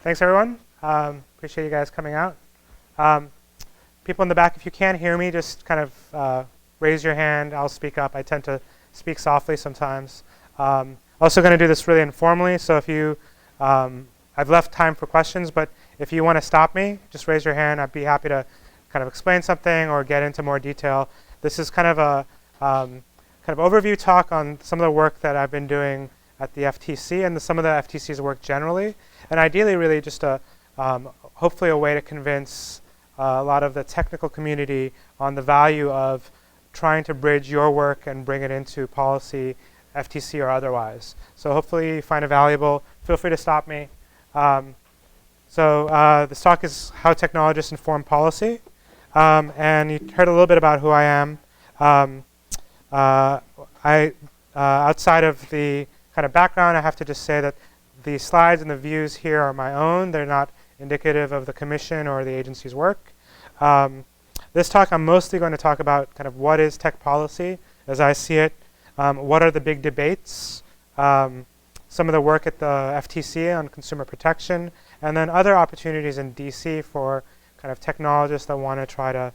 Thanks, everyone. Appreciate you guys coming out. People in the back, if you can't hear me, just kind of raise your hand. I'll speak up. I tend to speak softly sometimes. Also going to do this really informally, so if you, I've left time for questions, but if you want to stop me, just raise your hand. I'd be happy to kind of explain something or get into more detail. This is kind of a kind of overview talk on some of the work that I've been doing at the FTC and some of the FTC's work generally, and ideally really just hopefully a way to convince a lot of the technical community on the value of trying to bridge your work and bring it into policy, FTC or otherwise. So hopefully you find it valuable. Feel free to stop me. This talk is How Technologists Inform Policy. And you heard a little bit about who I am. Outside of the kind of background, I have to just say that the slides and the views here are my own. They're not indicative of the commission or the agency's work. This talk, I'm mostly going to talk about kind of what is tech policy as I see it, what are the big debates, some of the work at the FTC on consumer protection, and then other opportunities in DC for kind of technologists that want to try to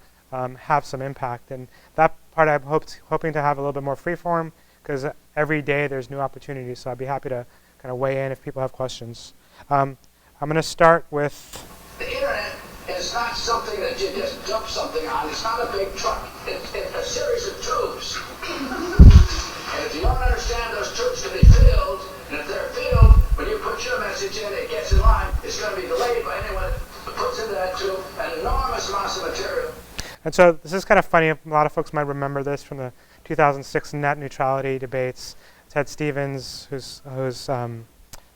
have some impact. And that part I'm hoping to have a little bit more freeform, because every day there's new opportunities, so I'd be happy to kind of weigh in if people have questions. I'm going to start with... The internet is not something that you just dump something on. It's not a big truck. It's a series of tubes. And if you don't understand those tubes to be filled, and if they're filled, when you put your message in, it gets in line, it's going to be delayed by anyone that puts into that tube an enormous amounts of material. And so this is kind of funny. A lot of folks might remember this from the 2006 net neutrality debates. Ted Stevens, who's no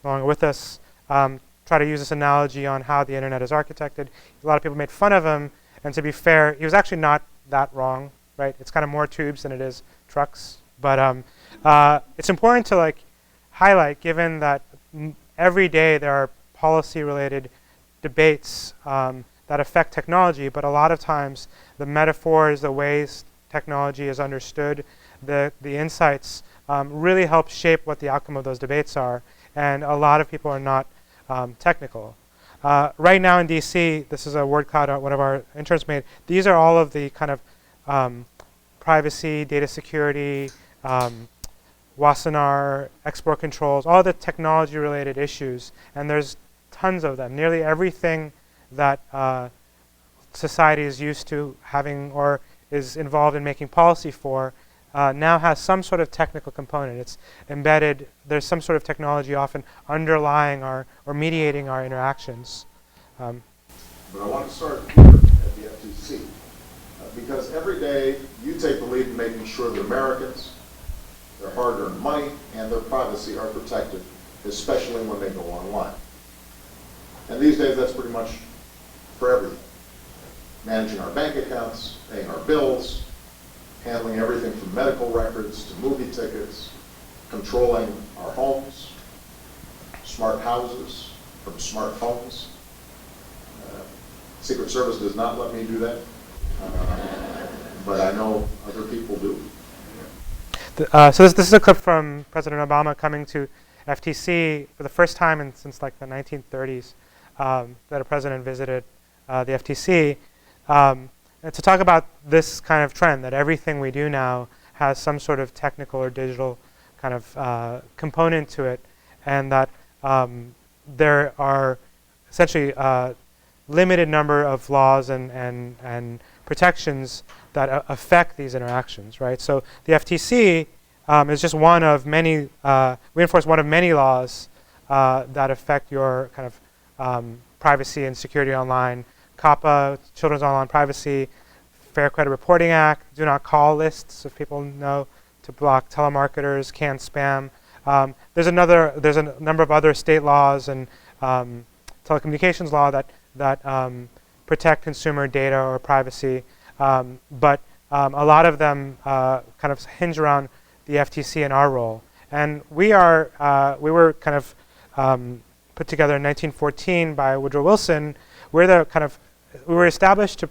longer with us, try to use this analogy on how the internet is architected. A lot of people made fun of him, and to be fair, he was actually not that wrong, right? It's kind of more tubes than it is trucks. But it's important to highlight, given that every day there are policy-related debates that affect technology, but a lot of times the metaphors, the ways technology is understood, the insights really help shape what the outcome of those debates are. And a lot of people are not technical. Right now in DC, this is a word cloud one of our interns made. These are all of the kind of privacy, data security, Wassenaar, export controls, all the technology-related issues. And there's tons of them. Nearly everything that society is used to having or is involved in making policy for now has some sort of technical component. It's embedded. There's some sort of technology often underlying or mediating our interactions. But I want to start here at the FTC because every day you take the lead in making sure that Americans, their hard-earned money and their privacy are protected, especially when they go online. And these days that's pretty much for everything. Managing our bank accounts, paying our bills, handling everything from medical records to movie tickets, controlling our homes, smart houses from smartphones. Secret Service does not let me do that, but I know other people do. So this is a clip from President Obama coming to FTC for the first time since the 1930s that a president visited the FTC. And to talk about this kind of trend, that everything we do now has some sort of technical or digital kind of component to it, and that there are essentially a limited number of laws and protections that affect these interactions, right? So the FTC is just one of many, we enforce one of many laws that affect your kind of privacy and security online. COPPA, Children's Online Privacy, Fair Credit Reporting Act, Do Not Call lists, if people know, to block telemarketers, can spam. There's a number of other state laws and telecommunications law that protect consumer data or privacy, but a lot of them kind of hinge around the FTC and our role. And we were kind of put together in 1914 by Woodrow Wilson. We were established to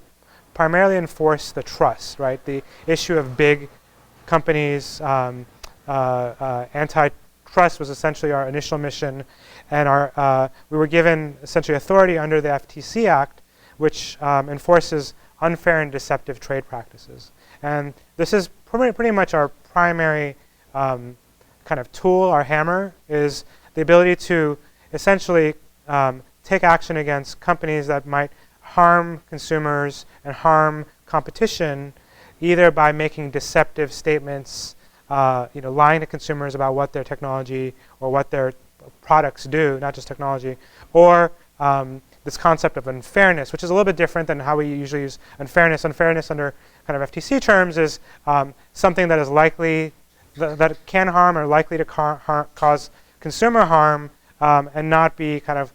primarily enforce the trust, right? The issue of big companies, antitrust trust was essentially our initial mission, and we were given essentially authority under the FTC Act, which enforces unfair and deceptive trade practices. And this is pretty much our primary kind of tool, our hammer, is the ability to essentially take action against companies that might harm consumers and harm competition, either by making deceptive statements, lying to consumers about what their technology or what their products do, not just technology, or this concept of unfairness, which is a little bit different than how we usually use unfairness. Unfairness under kind of FTC terms is something that is likely, that can harm or likely to cause consumer harm and not be kind of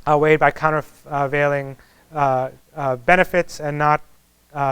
outweighed by countervailing benefits and not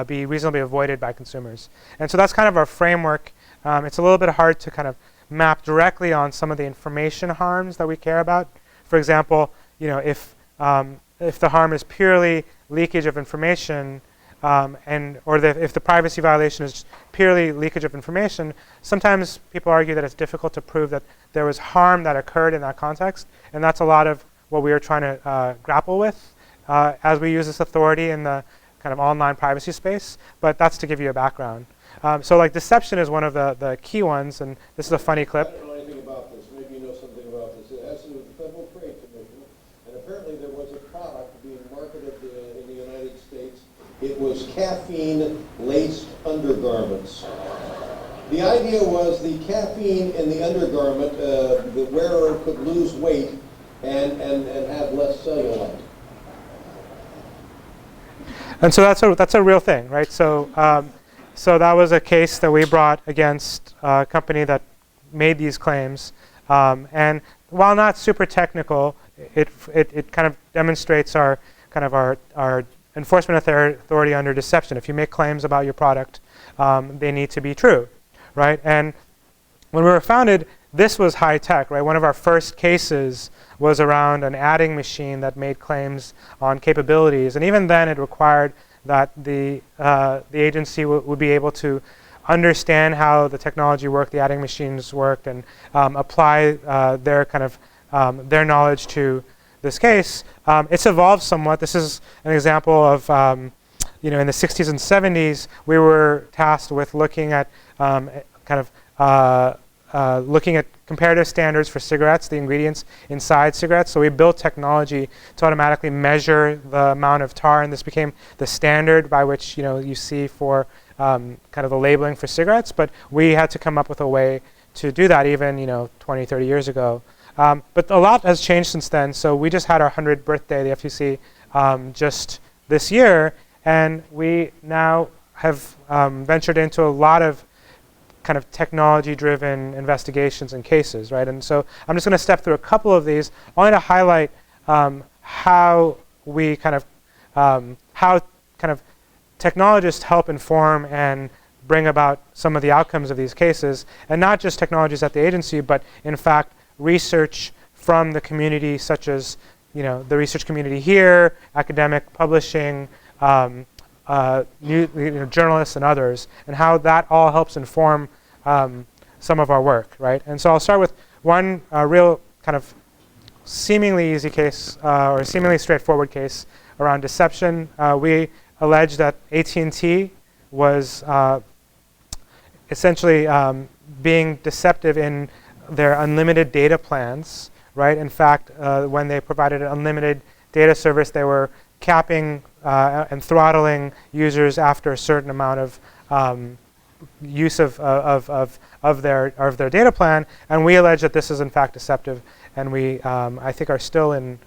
be reasonably avoided by consumers. And so that's kind of our framework. It's a little bit hard to kind of map directly on some of the information harms that we care about. For example, if the harm is purely leakage of information, if the privacy violation is purely leakage of information, sometimes people argue that it's difficult to prove that there was harm that occurred in that context, and that's a lot of what we are trying to grapple with as we use this authority in the kind of online privacy space. But that's to give you a background. So like deception is one of the key ones, and this is a funny clip. I don't know anything about this. Maybe you know something about this. It has to do with the Federal Trade Commission, and apparently there was a product being marketed in the United States. It was caffeine-laced undergarments. The idea was the caffeine in the undergarment, the wearer could lose weight and have less cellulite. And so that's a real thing, right? So that was a case that we brought against a company that made these claims. And while not super technical, it kind of demonstrates our enforcement authority under deception. If you make claims about your product, they need to be true, right? And when we were founded, this was high tech, right? One of our first cases was around an adding machine that made claims on capabilities, and even then it required that the agency would be able to understand how the technology worked, the adding machines worked, and apply their knowledge to this case. It's evolved somewhat. This is an example of in the 60s and 70s, we were tasked with looking at looking at comparative standards for cigarettes, the ingredients inside cigarettes. So we built technology to automatically measure the amount of tar, and this became the standard by which you see for kind of the labeling for cigarettes. But we had to come up with a way to do that even 20, 30 years ago. But a lot has changed since then. So we just had our 100th birthday, the FTC, just this year, and we now have ventured into a lot of kind of technology-driven investigations and cases, right? And so I'm just going to step through a couple of these. I want to highlight how we how technologists help inform and bring about some of the outcomes of these cases, and not just technologists at the agency, but in fact research from the community, such as the research community here, academic publishing, journalists and others, and how that all helps inform some of our work, right? And so I'll start with one real kind of seemingly easy case or seemingly straightforward case around deception. We allege that AT&T was essentially being deceptive in their unlimited data plans, right? In fact, when they provided an unlimited data service, they were capping and throttling users after a certain amount of use of their data plan, and we allege that this is in fact deceptive, and we I think are still in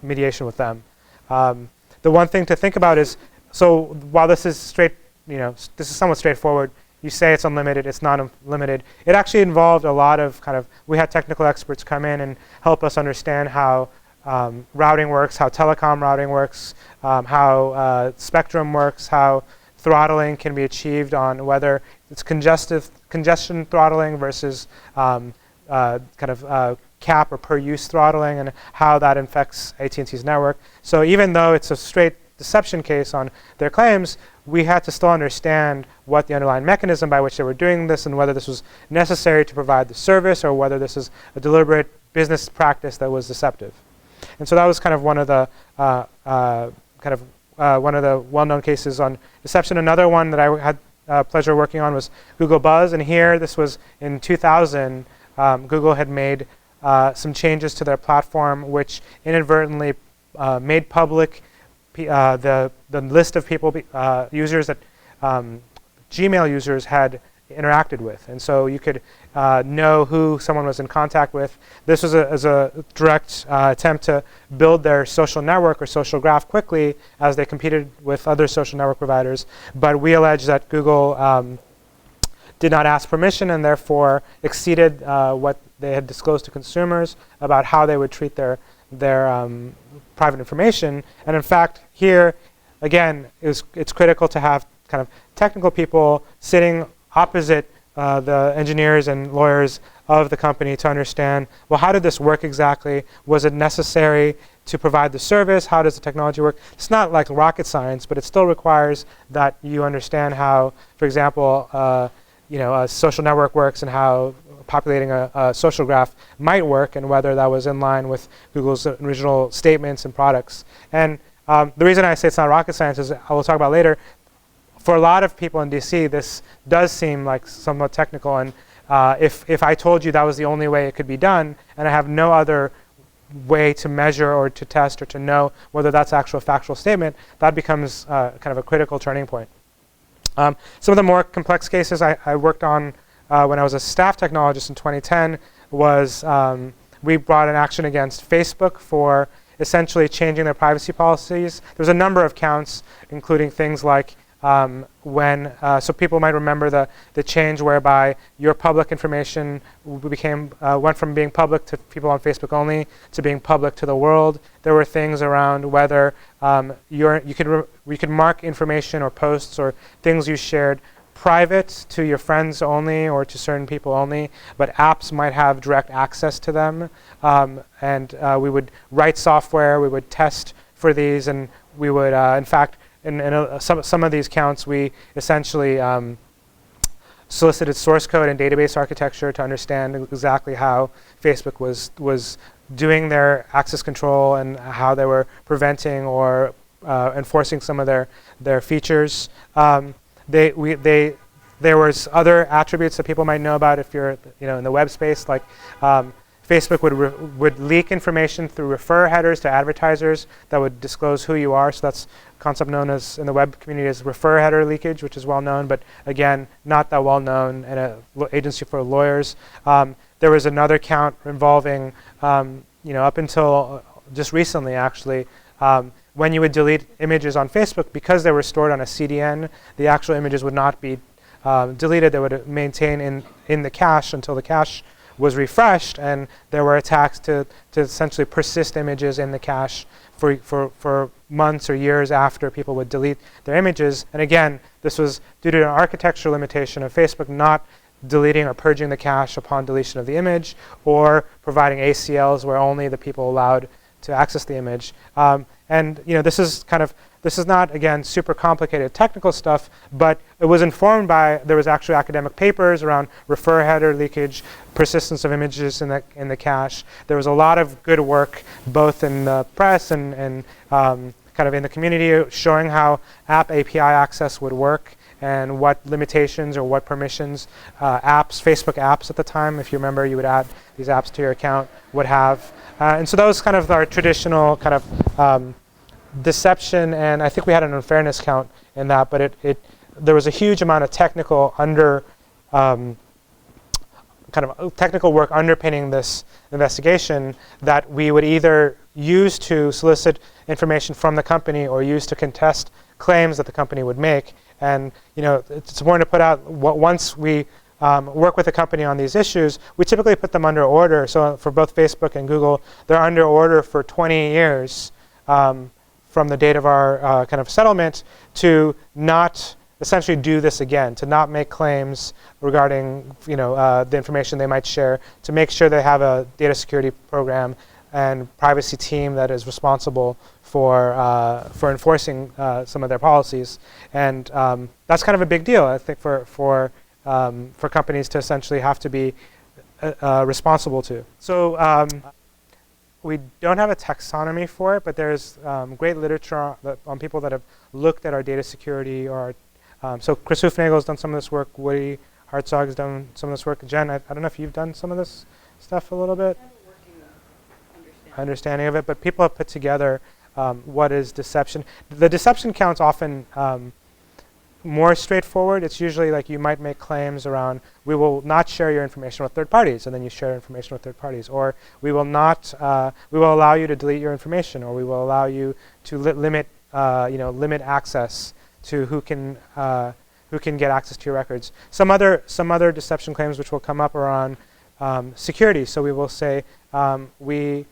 mediation with them. The one thing to think about is, so while this is this is somewhat straightforward. You say it's unlimited, it's not unlimited. It actually involved a lot of we had technical experts come in and help us understand how routing works, how telecom routing works, how spectrum works, how throttling can be achieved on whether it's congestion throttling versus cap or per use throttling, and how that affects AT&T's network. So even though it's a straight deception case on their claims, we had to still understand what the underlying mechanism by which they were doing this and whether this was necessary to provide the service or whether this is a deliberate business practice that was deceptive. And so that was kind of one of the well-known cases on deception. Another one that I had pleasure working on was Google Buzz, and here this was in 2000. Google had made some changes to their platform, which inadvertently made public the list of people, users that Gmail users had interacted with, and so you could know who someone was in contact with. This was as a direct attempt to build their social network or social graph quickly as they competed with other social network providers. But we allege that Google did not ask permission and therefore exceeded what they had disclosed to consumers about how they would treat their private information. And in fact, here, again, it's critical to have kind of technical people sitting opposite the engineers and lawyers of the company to understand, well, how did this work exactly? Was it necessary to provide the service? How does the technology work? It's not like rocket science, but it still requires that you understand how, for example, a social network works and how populating a social graph might work and whether that was in line with Google's original statements and products. And the reason I say it's not rocket science is, I will talk about later, for a lot of people in DC, this does seem like somewhat technical. And if I told you that was the only way it could be done, and I have no other way to measure or to test or to know whether that's actual factual statement, that becomes kind of a critical turning point. Some of the more complex cases I worked on when I was a staff technologist in 2010 was we brought an action against Facebook for essentially changing their privacy policies. There's a number of counts, including things like so people might remember the change whereby your public information went from being public to people on Facebook only to being public to the world. There were things around whether you could mark information or posts or things you shared private to your friends only or to certain people only, but apps might have direct access to them. We would write software, we would test for these, and we would, in fact, in some of these counts, we essentially solicited source code and database architecture to understand exactly how Facebook was doing their access control and how they were preventing or enforcing some of their features. There was other attributes that people might know about if you're in the web space, like Facebook would leak information through refer headers to advertisers that would disclose who you are. So that's a concept known as in the web community as refer header leakage, which is well known, but again, not that well known in an agency for lawyers. There was another count involving, up until just recently, actually, when you would delete images on Facebook, because they were stored on a CDN, the actual images would not be deleted. They would maintain in the cache until the cache was refreshed, and there were attacks to essentially persist images in the cache for months or years after people would delete their images. And again, this was due to an architectural limitation of Facebook not deleting or purging the cache upon deletion of the image, or providing ACLs where only the people allowed to access the image. This is not, again, super complicated technical stuff, but it was informed by, there was actually academic papers around refer header leakage, persistence of images in the cache. There was a lot of good work, both in the press and kind of in the community, showing how app API access would work and what limitations or what permissions Facebook apps at the time, if you remember, you would add these apps to your account, would have. And so that was kind of our traditional kind of deception, and I think we had an unfairness count in that, but there was a huge amount of technical technical work underpinning this investigation that we would either use to solicit information from the company or use to contest claims that the company would make. And it's important to put out, once we work with a company on these issues, we typically put them under order. So for both Facebook and Google, they're under order for 20 years from the date of our kind of settlement to not essentially do this again, to not make claims regarding the information they might share, to make sure they have a data security program and privacy team that is responsible for enforcing some of their policies, and that's kind of a big deal, I think, for companies to essentially have to be responsible to. So we don't have a taxonomy for it, but there's great literature on people that have looked at our data security. Or so Chris Hoofnagel's done some of this work. Woody Hartzog's done some of this work. Jen, I don't know if you've done some of this stuff a little bit. Understanding of it, but people have put together what is deception. The deception count's often more straightforward. It's usually like you might make claims around, we will not share your information with third parties, and then you share information with third parties, or we will not, we will allow you to delete your information, or we will allow you to limit access to who can get access to your records. Some other deception claims which will come up are on security. So we will say we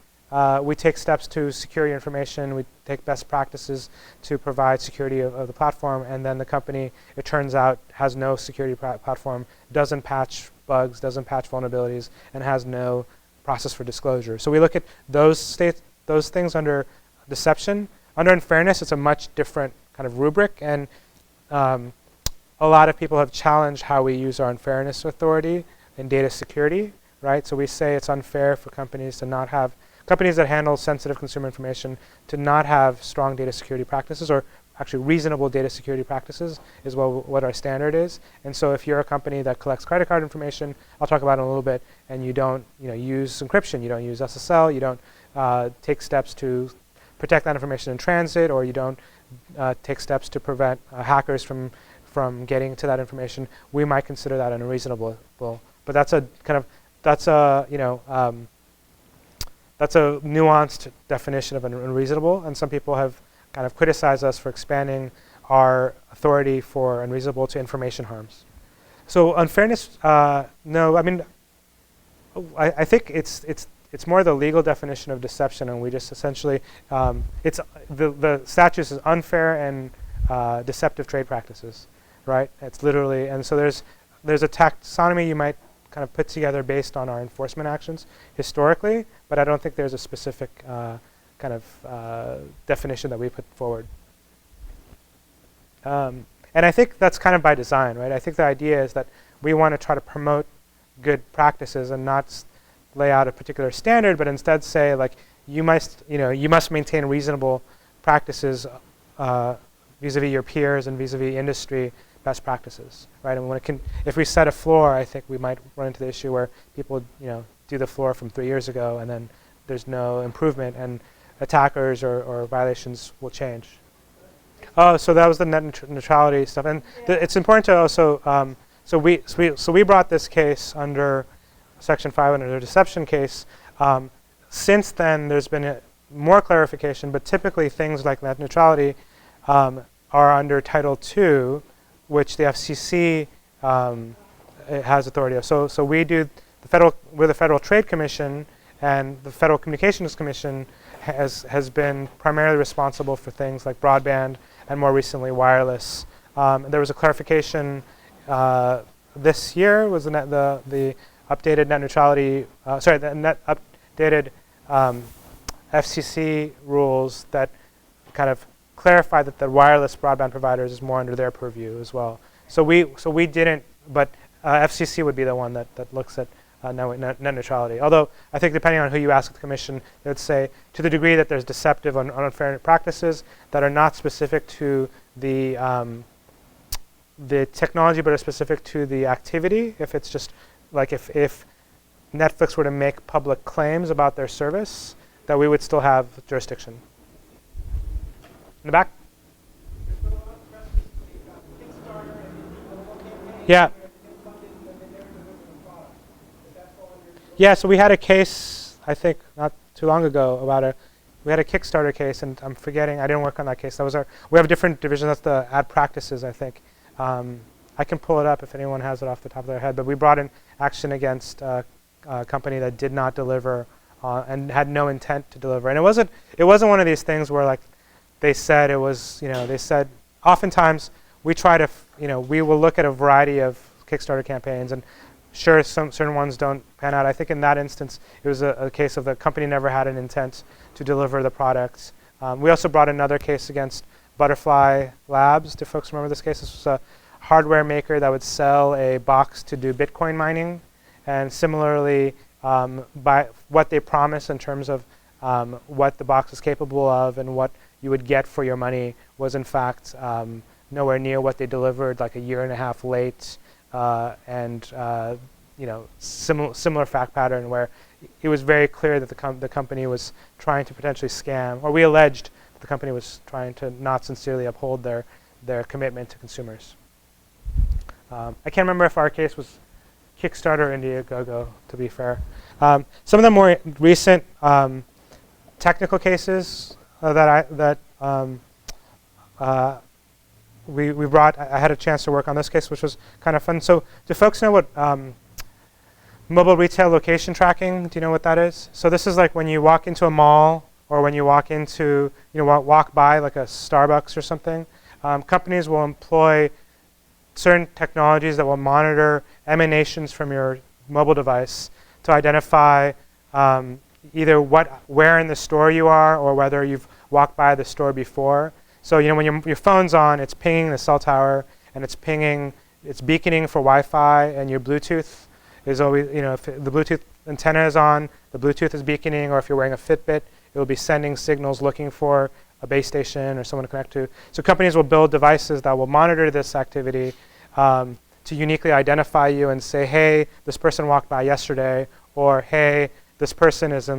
take steps to secure your information. We take best practices to provide security of the platform, and then the company, it turns out, has no security platform, doesn't patch bugs, doesn't patch vulnerabilities, and has no process for disclosure. So we look at those things under deception. Under unfairness, it's a much different kind of rubric, and a lot of people have challenged how we use our unfairness authority in data security, right? So we say it's unfair for companies to not have companies that handle sensitive consumer information to not have strong data security practices, or actually reasonable data security practices is what our standard is. And so if you're a company that collects credit card information, I'll talk about it in a little bit, and you don't use encryption, you don't use SSL, you don't take steps to protect that information in transit, or you don't take steps to prevent hackers from getting to that information, we might consider that unreasonable. But that's a nuanced definition of unreasonable, and some people have kind of criticized us for expanding our authority for unreasonable to information harms. So unfairness, no, I mean, I think it's more the legal definition of deception, and we just essentially, it's the statute is unfair and deceptive trade practices, right? It's literally, and so there's a taxonomy you might kind of put together based on our enforcement actions historically, but I don't think there's a specific kind of definition that we put forward. And I think that's kind of by design, right? I think the idea is that we want to try to promote good practices and not lay out a particular standard, but instead say, like, you must maintain reasonable practices vis-a-vis your peers and vis-a-vis industry best practices, right? And if we set a floor, I think we might run into the issue where people, do the floor from 3 years ago, and then there's no improvement, and attackers or violations will change. Oh, so that was the net neutrality stuff, and it's important to also. So we brought this case under Section 5 under the deception case. Since then, there's been more clarification, but typically things like net neutrality are under Title II, which the FCC has authority of. So we're the Federal Trade Commission, and the Federal Communications Commission has been primarily responsible for things like broadband and more recently wireless. There was a clarification this year, was the updated net neutrality, updated FCC rules that kind of clarify that the wireless broadband providers is more under their purview as well. So we didn't, but FCC would be the one that looks at net neutrality. Although I think depending on who you ask at the commission, they would say to the degree that there's deceptive and unfair practices that are not specific to the technology but are specific to the activity. If it's just like if Netflix were to make public claims about their service, that we would still have jurisdiction. In the back? Yeah. Yeah, so we had a case, I think, not too long ago we had a Kickstarter case, and I'm forgetting, I didn't work on that case. We have a different division, that's the ad practices, I think. I can pull it up if anyone has it off the top of their head, but we brought in action against a company that did not deliver and had no intent to deliver. And it wasn't one of these things where like they said it was, they said, oftentimes we try to, we will look at a variety of Kickstarter campaigns, and sure, some certain ones don't pan out. I think in that instance, it was a case of the company never had an intent to deliver the product. We also brought another case against Butterfly Labs. Do folks remember this case? This was a hardware maker that would sell a box to do Bitcoin mining. And similarly, by what they promised in terms of what the box is capable of and what you would get for your money was in fact nowhere near what they delivered, like a year and a half late, and similar fact pattern where it was very clear that the company was trying to potentially scam, or we alleged that the company was trying to not sincerely uphold their commitment to consumers. I can't remember if our case was Kickstarter or Indiegogo, to be fair. Some of the more recent technical cases that we brought, I had a chance to work on this case, which was kind of fun. So do folks know what mobile retail location tracking, do you know what that is? So this is like when you walk into a mall or when you walk into, walk by like a Starbucks or something. Companies will employ certain technologies that will monitor emanations from your mobile device to identify either where in the store you are or whether you've walked by the store before. So when your phone's on, it's pinging the cell tower and it's beaconing for Wi-Fi, and your Bluetooth is always, if the Bluetooth antenna is on, the Bluetooth is beaconing, or if you're wearing a Fitbit, it will be sending signals looking for a base station or someone to connect to. So companies will build devices that will monitor this activity to uniquely identify you and say, hey, this person walked by yesterday, or hey, this person is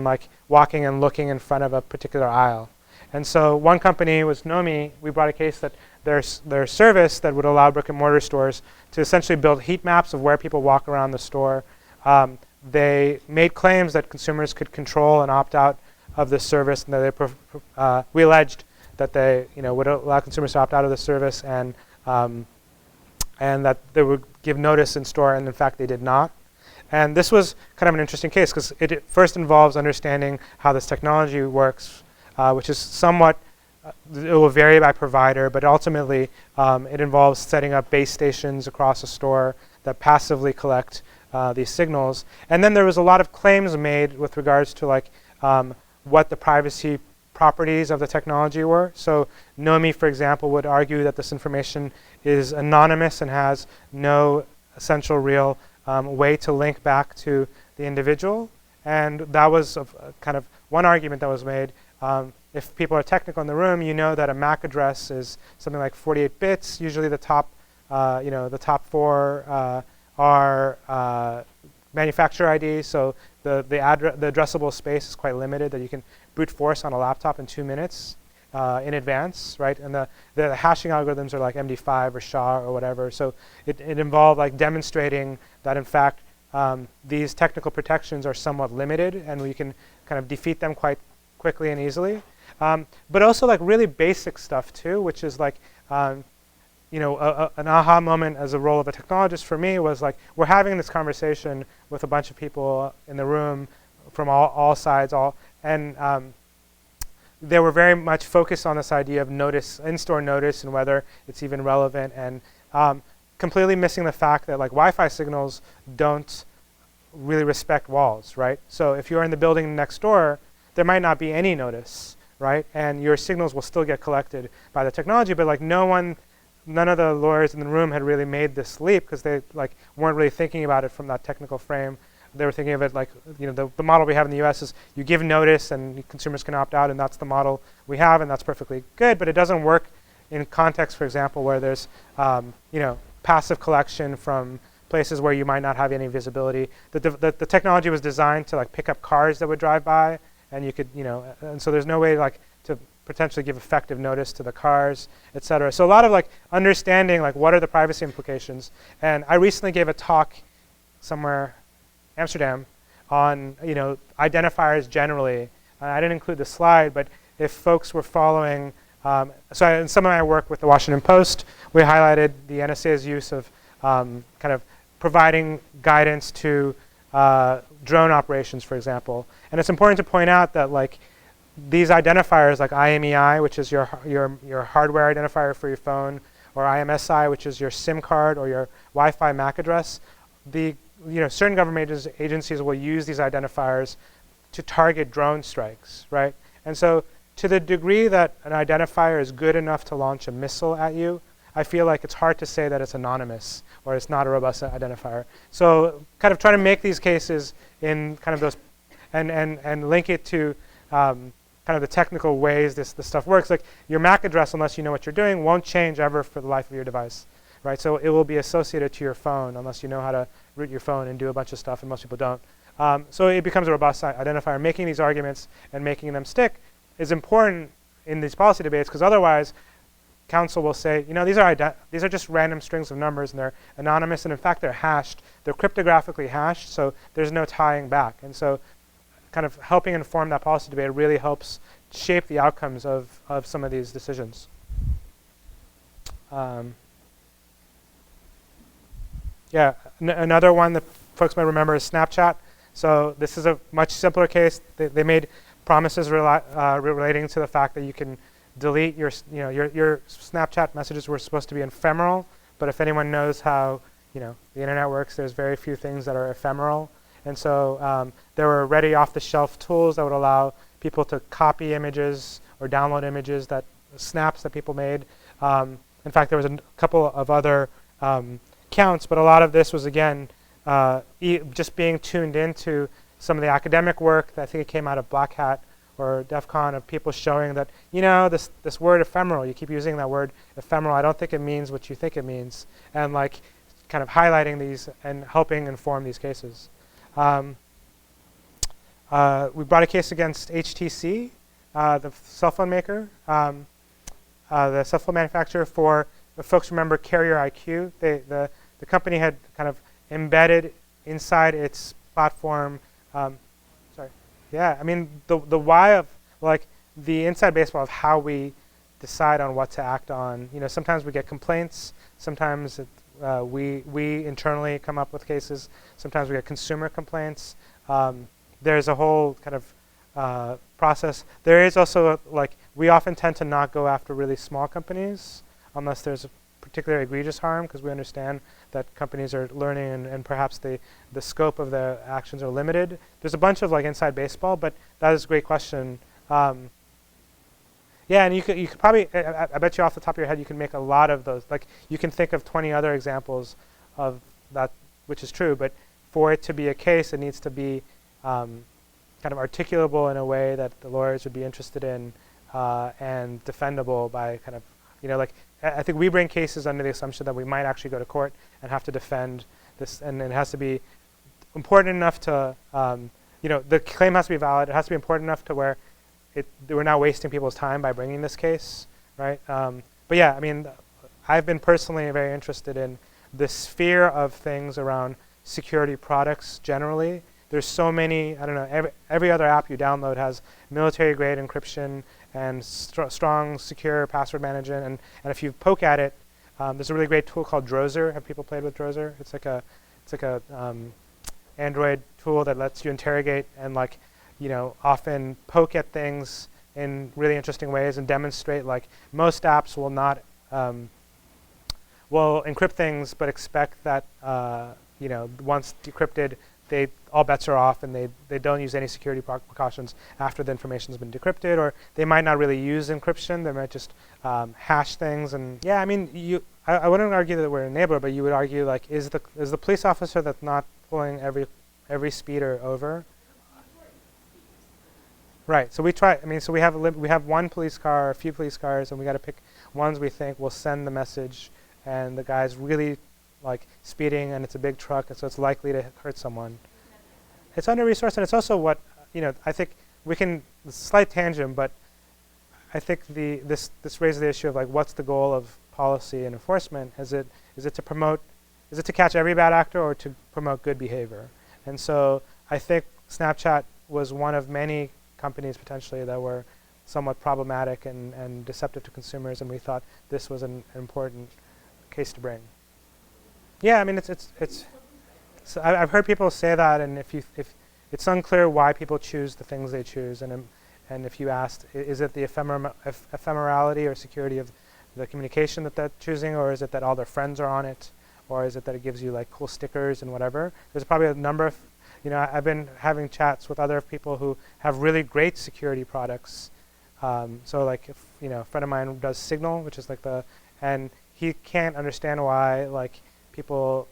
walking and looking in front of a particular aisle. And so one company was Nomi. We brought a case that their service that would allow brick and mortar stores to essentially build heat maps of where people walk around the store. They made claims that consumers could control and opt out of this service, and that we alleged that they would allow consumers to opt out of the service, and that they would give notice in store, and in fact they did not. And this was kind of an interesting case because it first involves understanding how this technology works, which is somewhat, it will vary by provider, but ultimately it involves setting up base stations across a store that passively collect these signals. And then there was a lot of claims made with regards to what the privacy properties of the technology were. So Nomi, for example, would argue that this information is anonymous and has no essential real way to link back to the individual. And that was kind of one argument that was made. If people are technical in the room, you know that a MAC address is something like 48 bits. Usually the top, the top four are manufacturer IDs. So the addressable space is quite limited, that you can brute force on a laptop in 2 minutes in advance, right? And the hashing algorithms are like MD5 or SHA or whatever. So it involved demonstrating that in fact these technical protections are somewhat limited, and we can kind of defeat them quite quickly and easily. But also really basic stuff too, which is an aha moment as a role of a technologist for me was we're having this conversation with a bunch of people in the room from all sides, and they were very much focused on this idea of notice, in-store notice, and whether it's even relevant, and completely missing the fact that Wi-Fi signals don't really respect walls, right? So if you're in the building next door, there might not be any notice, right? And your signals will still get collected by the technology, but none of the lawyers in the room had really made this leap because they weren't really thinking about it from that technical frame. They were thinking of it the model we have in the US is you give notice and consumers can opt out, and that's the model we have, and that's perfectly good, but it doesn't work in context, for example, where there's passive collection from places where you might not have any visibility. The technology was designed to pick up cars that would drive by, and you could, and so there's no way to potentially give effective notice to the cars, et cetera. So a lot of understanding what are the privacy implications. And I recently gave a talk somewhere, Amsterdam, on identifiers generally. I didn't include the slide, but if folks were following, in some of my work with the Washington Post, we highlighted the NSA's use of kind of providing guidance to drone operations, for example. And it's important to point out that these identifiers like IMEI, which is your hardware identifier for your phone, or IMSI, which is your SIM card or your Wi-Fi MAC address, certain government agencies will use these identifiers to target drone strikes, right? And so to the degree that an identifier is good enough to launch a missile at you, I feel like it's hard to say that it's anonymous or it's not a robust identifier. So kind of try to make these cases in kind of those, and link it to kind of the technical ways this stuff works. Like your MAC address, unless you know what you're doing, won't change ever for the life of your device, right? So it will be associated to your phone unless you know how to root your phone and do a bunch of stuff, and most people don't. So it becomes a robust identifier. Making these arguments and making them stick is important in these policy debates, because otherwise counsel will say, you know, these are just random strings of numbers and they're anonymous, and in fact they're hashed. They're cryptographically hashed, so there's no tying back. And so kind of helping inform that policy debate really helps shape the outcomes of some of these decisions. Yeah, another one that folks might remember is Snapchat. So this is a much simpler case. They made promises relating to the fact that you can delete your Snapchat messages were supposed to be ephemeral, but if anyone knows how the internet works, there's very few things that are ephemeral. And so there were ready off-the-shelf tools that would allow people to copy images or download images, snaps that people made. In fact, there was a couple of other counts, but a lot of this was, again, just being tuned into some of the academic work. I think it came out of Black Hat or DEF CON, of people showing that, this word ephemeral, you keep using that word ephemeral, I don't think it means what you think it means, and like kind of highlighting these and helping inform these cases. We brought a case against HTC, the cell phone maker, the cell phone manufacturer. For if folks remember Carrier IQ, the company had kind of embedded inside its platform. Yeah, I mean the why of like the inside baseball of how we decide on what to act on. Sometimes we get complaints. Sometimes we internally come up with cases. Sometimes we get consumer complaints. There's a whole kind of process. There is also we often tend to not go after really small companies unless there's a particularly egregious harm, because we understand that companies are learning and perhaps the scope of the actions are limited. There's a bunch of inside baseball, but that is a great question. Yeah, and you could probably, I bet you off the top of your head, you can make a lot of those. You can think of 20 other examples of that, which is true, but for it to be a case, it needs to be kind of articulable in a way that the lawyers would be interested in and defendable by kind of, I think we bring cases under the assumption that we might actually go to court and have to defend this, and it has to be important enough to, the claim has to be valid. It has to be important enough to where we're not wasting people's time by bringing this case, right? But yeah, I mean, I've been personally very interested in the sphere of things around security products generally. There's so many, I don't know, every other app you download has military-grade encryption and strong, secure password management. And if you poke at it, there's a really great tool called Drozer. Have people played with Drozer? It's like a Android tool that lets you interrogate and often poke at things in really interesting ways and demonstrate most apps will not will encrypt things, but expect that once decrypted, all bets are off, and they don't use any security precautions after the information has been decrypted, or they might not really use encryption. They might just hash things. And yeah, I mean, I wouldn't argue that we're an enabler, but you would argue is the police officer that's not pulling every speeder over? Right. So we try. I mean, so we have one police car, or a few police cars, and we got to pick ones we think will send the message, and the guy's really speeding, and it's a big truck, and so it's likely to hurt someone. It's under-resourced, and it's also what, I think we can, slight tangent, but I think this raises the issue of what's the goal of policy and enforcement? Is it to catch every bad actor or to promote good behavior? And so I think Snapchat was one of many companies potentially that were somewhat problematic and deceptive to consumers, and we thought this was an important case to bring. Yeah, I mean, so I've heard people say that, and if it's unclear why people choose the things they choose, and if you asked, is it the ephemerality or security of the communication that they're choosing, or is it that all their friends are on it, or is it that it gives you cool stickers and whatever? There's probably a number of, I've been having chats with other people who have really great security products So like if a friend of mine does Signal, which is like and he can't understand why like people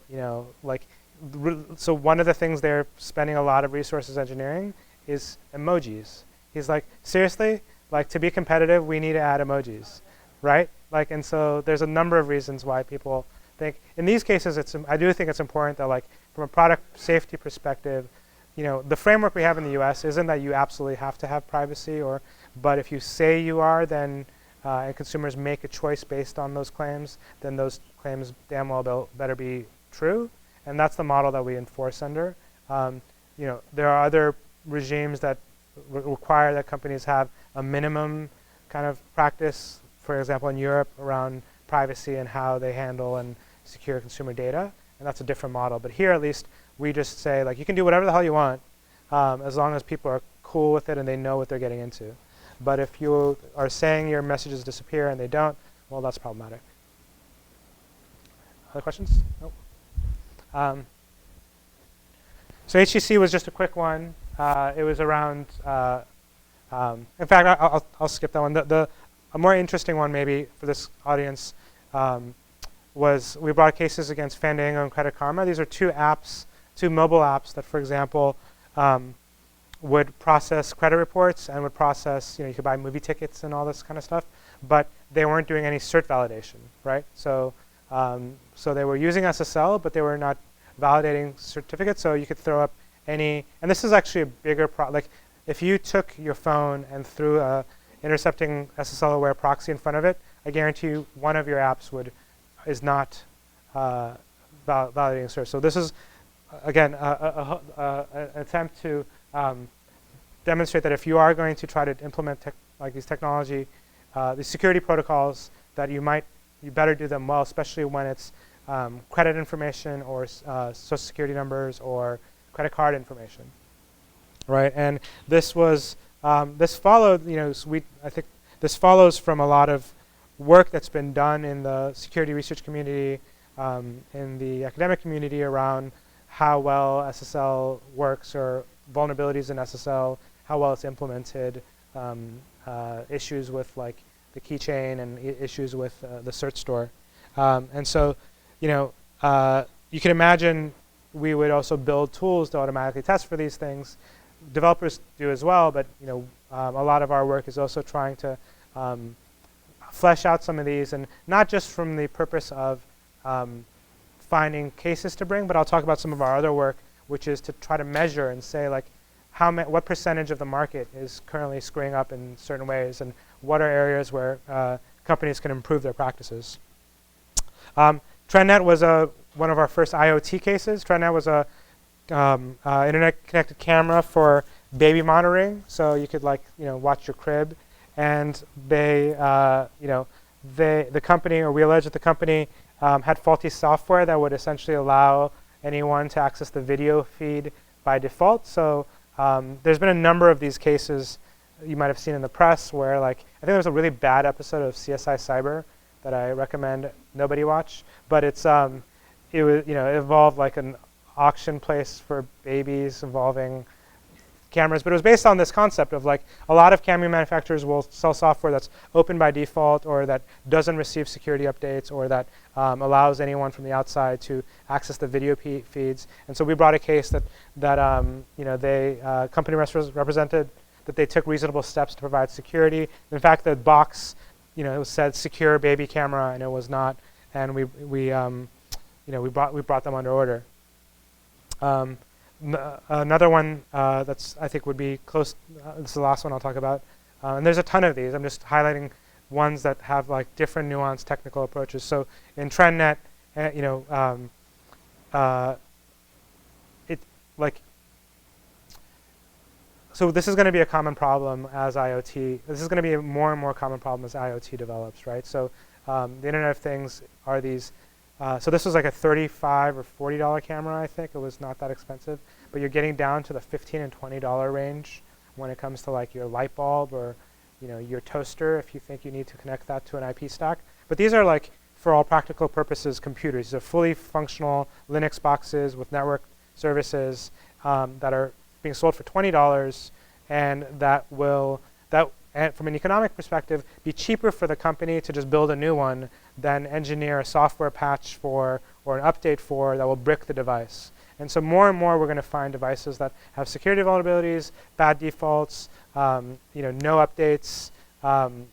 so one of the things they're spending a lot of resources engineering is emojis. He's like, seriously, like to be competitive, we need to add emojis, right? Like, and so there's a number of reasons why people think in these cases I do think it's important that like from a product safety perspective, the framework we have in the US isn't that you absolutely have to have privacy but if you say you are, then and consumers make a choice based on those claims, then those claims damn well better be true. And that's the model that we enforce under. There are other regimes that require that companies have a minimum kind of practice, for example, in Europe around privacy and how they handle and secure consumer data. And that's a different model. But here, at least, we just say, like, you can do whatever the hell you want as long as people are cool with it and they know what they're getting into. But if you are saying your messages disappear and they don't, well, that's problematic. Other questions? Nope. So HTC was just a quick one. It was around, in fact, I'll skip that one. A more interesting one maybe for this audience was we brought cases against Fandango and Credit Karma. These are two mobile apps that, for example, would process credit reports and would process, you could buy movie tickets and all this kind of stuff, but they weren't doing any cert validation, right? So they were using SSL, but they were not validating certificates, so you could throw up any, and this is actually a bigger problem. Like if you took your phone and threw a intercepting SSL-aware proxy in front of it, I guarantee you one of your apps is not validating cert. So this is, again, an attempt to demonstrate that if you are going to try to implement these these security protocols, that you better do them well, especially when it's credit information or social security numbers or credit card information, right? And this was this followed, I think this follows from a lot of work that's been done in the security research community, in the academic community around how well SSL works or vulnerabilities in SSL, how well it's implemented, issues with like the keychain and issues with the cert store. And so, you can imagine we would also build tools to automatically test for these things. Developers do as well, but a lot of our work is also trying to flesh out some of these, and not just from the purpose of finding cases to bring, but I'll talk about some of our other work, which is to try to measure and say like what percentage of the market is currently screwing up in certain ways, and what are areas where companies can improve their practices. Trendnet was one of our first IoT cases. Trendnet was a internet-connected camera for baby monitoring, so you could watch your crib. And the company, or we allege that the company had faulty software that would essentially allow anyone to access the video feed by default. So there's been a number of these cases you might have seen in the press where I think there was a really bad episode of CSI Cyber that I recommend nobody watch, but it involved like an auction place for babies involving cameras, but it was based on this concept of like a lot of camera manufacturers will sell software that's open by default, or that doesn't receive security updates, or that allows anyone from the outside to access the video feeds. And so we brought a case that company represented that they took reasonable steps to provide security. In fact, the box it said secure baby camera, and it was not, and we brought them under order. Another one that's I think would be close. This is the last one I'll talk about, and there's a ton of these. I'm just highlighting ones that have like different nuanced technical approaches. So in Trendnet, so this is going to be a common problem as IoT. This is going to be a more and more common problem as IoT develops, right? So the Internet of Things are these. So this was like a $35 or $40 camera, I think. It was not that expensive. But you're getting down to the $15 and $20 range when it comes to like your light bulb or your toaster, if you think you need to connect that to an IP stack. But these are like, for all practical purposes, computers. These are fully functional Linux boxes with network services that are being sold for $20, and and from an economic perspective, be cheaper for the company to just build a new one than engineer a software patch for or an update for that will brick the device. And so more and more we're going to find devices that have security vulnerabilities, bad defaults, no updates, kind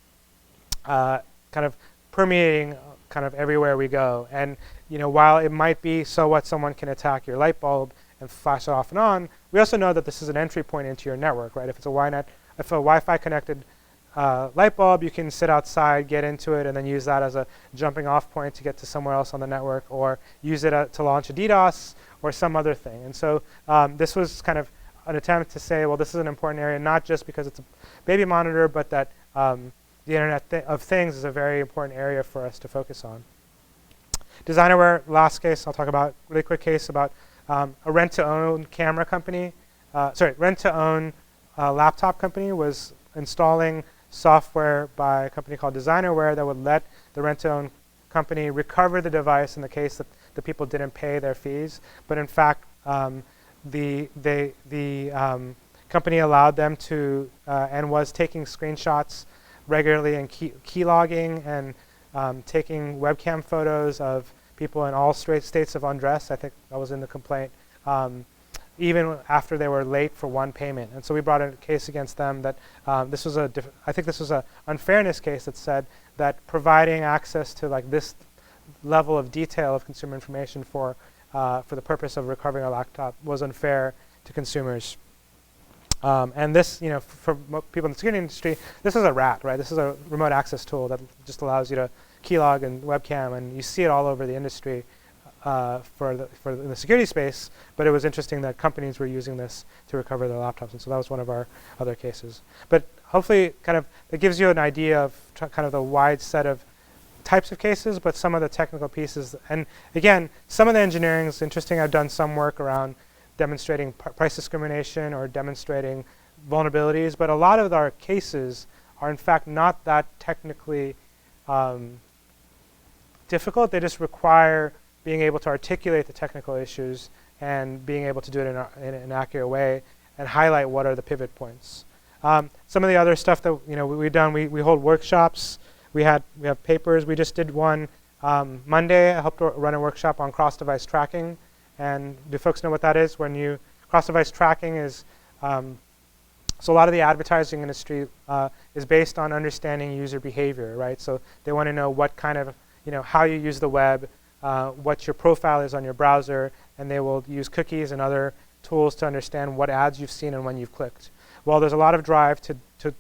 of permeating kind of everywhere we go. And while it might be so what someone can attack your light bulb and flash it off and on, we also know that this is an entry point into your network, right? If it's a Wi-Fi connected light bulb, you can sit outside, get into it, and then use that as a jumping off point to get to somewhere else on the network, or use it to launch a DDoS or some other thing. And so this was kind of an attempt to say, well, this is an important area, not just because it's a baby monitor, but that the Internet of Things is a very important area for us to focus on. Designerware, last case, I'll talk about, really quick case about a rent-to-own camera company, rent-to-own laptop company was installing software by a company called Designerware that would let the rent-to-own company recover the device in the case that the people didn't pay their fees. But in fact, the company allowed them to and was taking screenshots regularly and key logging and taking webcam photos of people in all states of undress. I think that was in the complaint. Even after they were late for one payment. And so we brought a case against them that this was I think this was an unfairness case that said that providing access to like this level of detail of consumer information for the purpose of recovering a laptop was unfair to consumers. And this, for people in the security industry, this is a RAT, right? This is a remote access tool that just allows you to keylog and webcam, and you see it all over the industry. For in the security space, but it was interesting that companies were using this to recover their laptops, and so that was one of our other cases. But hopefully, kind of, it gives you an idea of kind of the wide set of types of cases, but some of the technical pieces. And again, some of the engineering is interesting. I've done some work around demonstrating price discrimination or demonstrating vulnerabilities, but a lot of our cases are in fact not that technically difficult. They just require being able to articulate the technical issues and being able to do it in an accurate way and highlight what are the pivot points. Some of the other stuff that we've done, we hold workshops. We have papers. We just did one Monday. I helped run a workshop on cross-device tracking. And do folks know what that is? Cross-device tracking is so a lot of the advertising industry is based on understanding user behavior, right? So they want to know what kind of how you use the web. What your profile is on your browser, and they will use cookies and other tools to understand what ads you've seen and when you've clicked. Well, there's a lot of drive to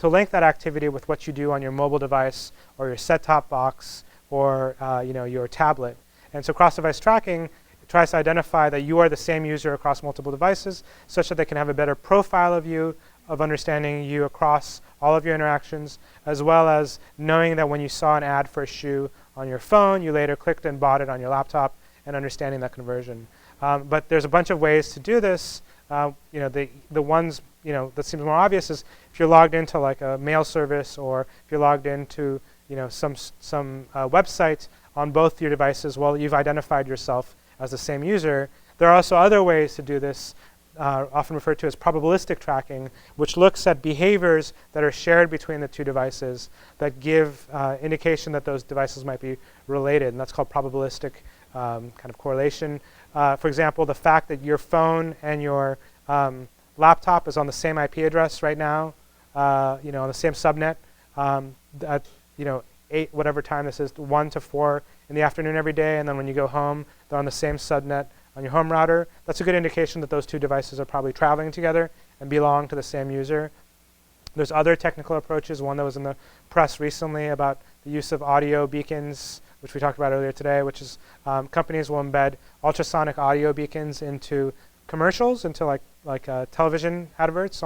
link that activity with what you do on your mobile device or your set-top box or your tablet. And so cross-device tracking tries to identify that you are the same user across multiple devices, such that they can have a better profile of you, of understanding you across all of your interactions, as well as knowing that when you saw an ad for a shoe on your phone, you later clicked and bought it on your laptop, and understanding that conversion. But there's a bunch of ways to do this. The ones that seems more obvious is if you're logged into like a mail service, or if you're logged into some website on both your devices. Well, you've identified yourself as the same user. There are also other ways to do this, often referred to as probabilistic tracking, which looks at behaviors that are shared between the two devices that give indication that those devices might be related, and that's called probabilistic kind of correlation. For example, the fact that your phone and your laptop is on the same IP address right now, on the same subnet, at 8 whatever time this is, 1 to 4 in the afternoon every day, and then when you go home, they're on the same subnet on your home router. That's a good indication that those two devices are probably traveling together and belong to the same user. There's other technical approaches. One that was in the press recently about the use of audio beacons, which we talked about earlier today, which is companies will embed ultrasonic audio beacons into commercials, into like television adverts,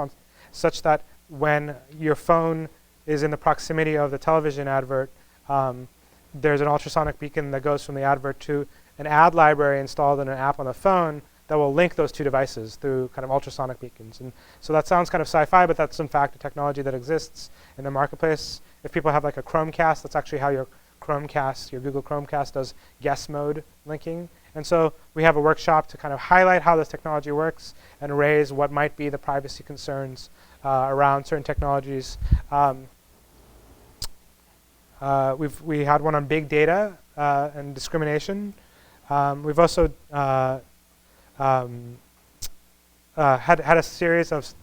such that when your phone is in the proximity of the television advert, there's an ultrasonic beacon that goes from the advert to an ad library installed in an app on the phone that will link those two devices through kind of ultrasonic beacons. And so that sounds kind of sci-fi, but that's in fact a technology that exists in the marketplace. If people have like a Chromecast, that's actually how your Chromecast, your Google Chromecast does guest mode linking. And so we have a workshop to kind of highlight how this technology works and raise what might be the privacy concerns around certain technologies. We had one on big data and discrimination. We've also had a series of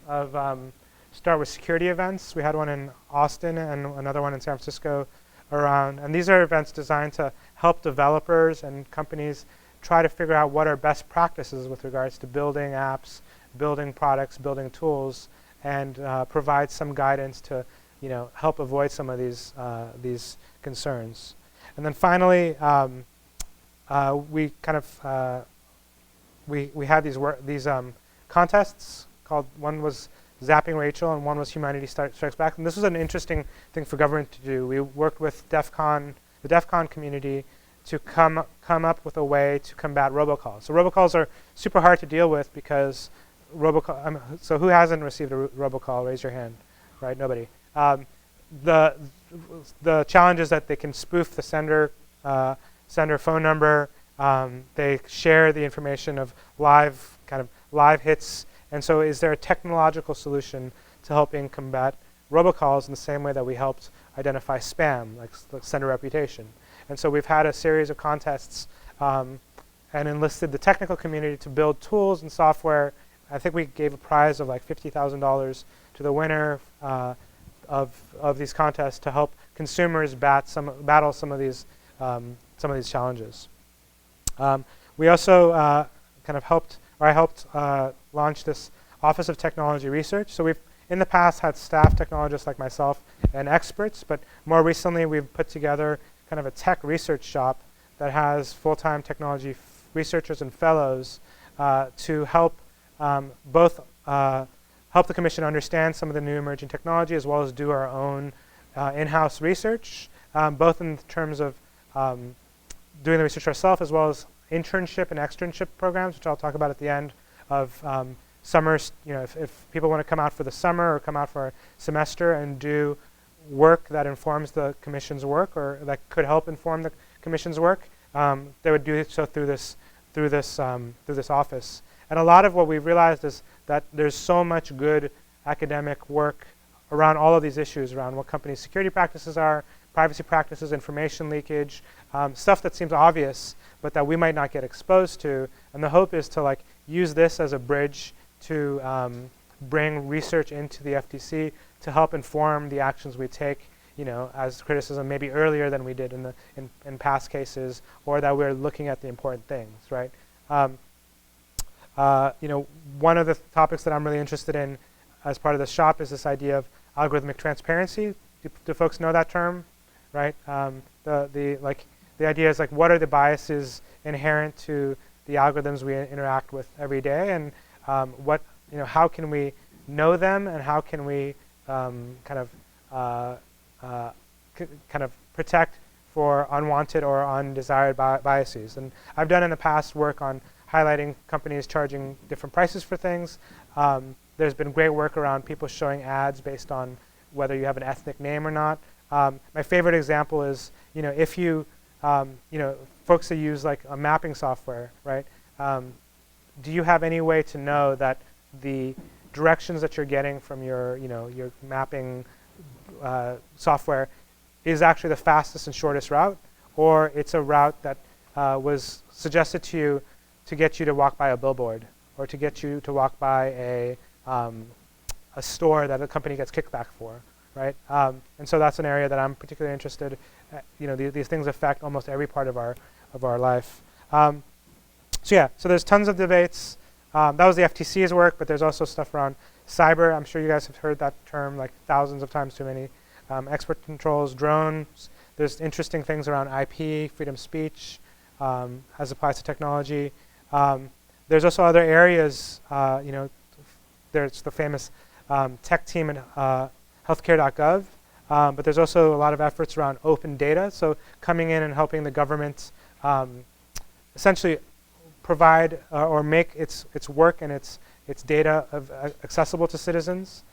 start with security events. We had one in Austin and another one in San Francisco around. And these are events designed to help developers and companies try to figure out what are best practices with regards to building apps, building products, building tools, and provide some guidance to help avoid some of these concerns. And then finally, we kind of we had these contests called, one was Zapping Rachel and one was Humanity Strikes Back. And this was an interesting thing for government to do. We worked with the DEF CON community to come up with a way to combat robocalls. So robocalls are super hard to deal with because so who hasn't received a robocall? Raise your hand. Right, nobody. The challenge is that they can spoof the sender phone number. They share the information of live hits. And so is there a technological solution to helping combat robocalls in the same way that we helped identify spam, like sender reputation? And so we've had a series of contests and enlisted the technical community to build tools and software. I think we gave a prize of like $50,000 to the winner of these contests to help consumers battle some of these challenges. We also I helped launch this Office of Technology Research. So we've in the past had staff technologists like myself and experts, but more recently we've put together kind of a tech research shop that has full-time technology researchers and fellows to help both help the Commission understand some of the new emerging technology as well as do our own in-house research, both in terms of doing the research ourselves as well as internship and externship programs, which I'll talk about at the end of summers. If people want to come out for the summer or come out for a semester and do work that informs the Commission's work or that could help inform the Commission's work, they would do so through this office. And a lot of what we've realized is that there's so much good academic work around all of these issues, around what companies' security practices are, privacy practices, information leakage, stuff that seems obvious, but that we might not get exposed to. And the hope is to use this as a bridge to bring research into the FTC to help inform the actions we take, as criticism maybe earlier than we did in past cases, or that we're looking at the important things, right? One of the topics that I'm really interested in as part of the shop is this idea of algorithmic transparency. Do folks know that term, right? The idea is what are the biases inherent to the algorithms we interact with every day, and how can we know them, and how can we kind of protect for unwanted or undesired biases. And I've done in the past work on highlighting companies charging different prices for things. There's been great work around people showing ads based on whether you have an ethnic name or not. My favorite example is, if you, folks that use a mapping software, right? Do you have any way to know that the directions that you're getting from your mapping software is actually the fastest and shortest route, or it's a route that was suggested to you to get you to walk by a billboard, or to get you to walk by a store that a company gets kickback for, right? And so that's an area that I'm particularly interested. These things affect almost every part of our life. So there's tons of debates. That was the FTC's work, but there's also stuff around cyber. I'm sure you guys have heard that term thousands of times too many. Export controls, drones. There's interesting things around IP, freedom of speech, as applies to technology. There's also other areas. There's the famous tech team at healthcare.gov, but there's also a lot of efforts around open data. So coming in and helping the government essentially provide or make its work and its data accessible to citizens.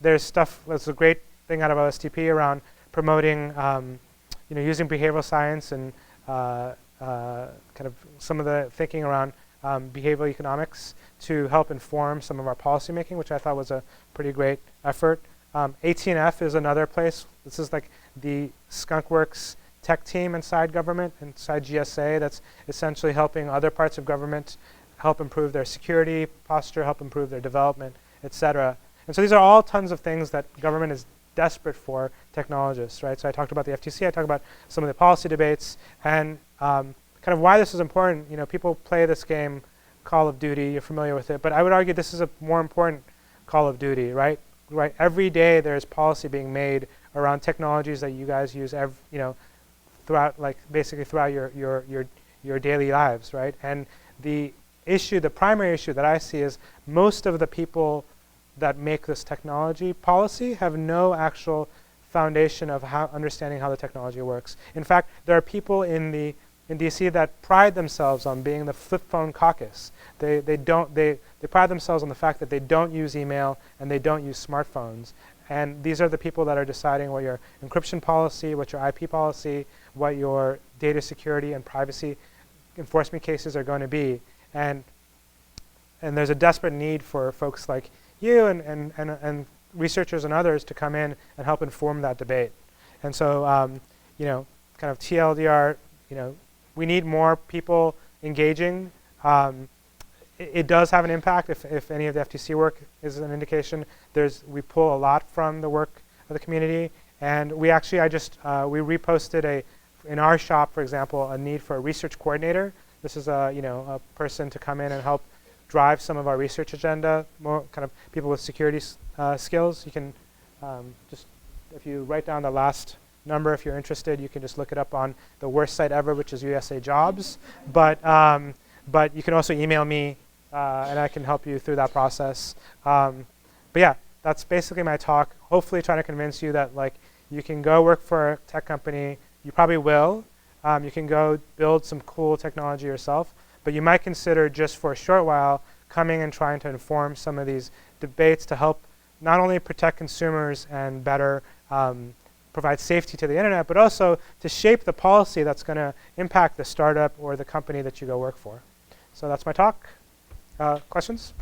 There's stuff that's a great thing out of OSTP around promoting using behavioral science and kind of some of the thinking around behavioral economics to help inform some of our policymaking, which I thought was a pretty great effort. AT&F is another place. This is like the skunkworks tech team inside government, inside GSA, that's essentially helping other parts of government help improve their security posture, help improve their development, et cetera. And so these are all tons of things that government is desperate for technologists, right? So I talked about the FTC, I talked about some of the policy debates, and kind of why this is important. People play this game, Call of Duty, you're familiar with it, but I would argue this is a more important Call of Duty, right? Every day there's policy being made around technologies that you guys use throughout, basically throughout your daily lives, right? And the primary issue that I see is most of the people that make this technology policy have no actual foundation of understanding how the technology works. In fact, there are people in DC that pride themselves on being the flip phone caucus. They pride themselves on the fact that they don't use email and they don't use smartphones. And these are the people that are deciding what your encryption policy, what your IP policy, what your data security and privacy enforcement cases are going to be. And there's a desperate need for folks like you and researchers and others to come in and help inform that debate. And so, kind of TLDR, we need more people engaging. It does have an impact if any of the FTC work is an indication. We pull a lot from the work of the community. And we actually, we reposted in our shop, for example, a need for a research coordinator. This is a person to come in and help drive some of our research agenda, more kind of people with security skills. You can if you write down the last number, if you're interested, you can just look it up on the worst site ever, which is USA Jobs. But you can also email me, and I can help you through that process. But yeah, that's basically my talk. Hopefully trying to convince you that you can go work for a tech company. You probably will. You can go build some cool technology yourself. But you might consider just for a short while coming and trying to inform some of these debates to help not only protect consumers and better provide safety to the internet, but also to shape the policy that's going to impact the startup or the company that you go work for. So that's my talk. Questions?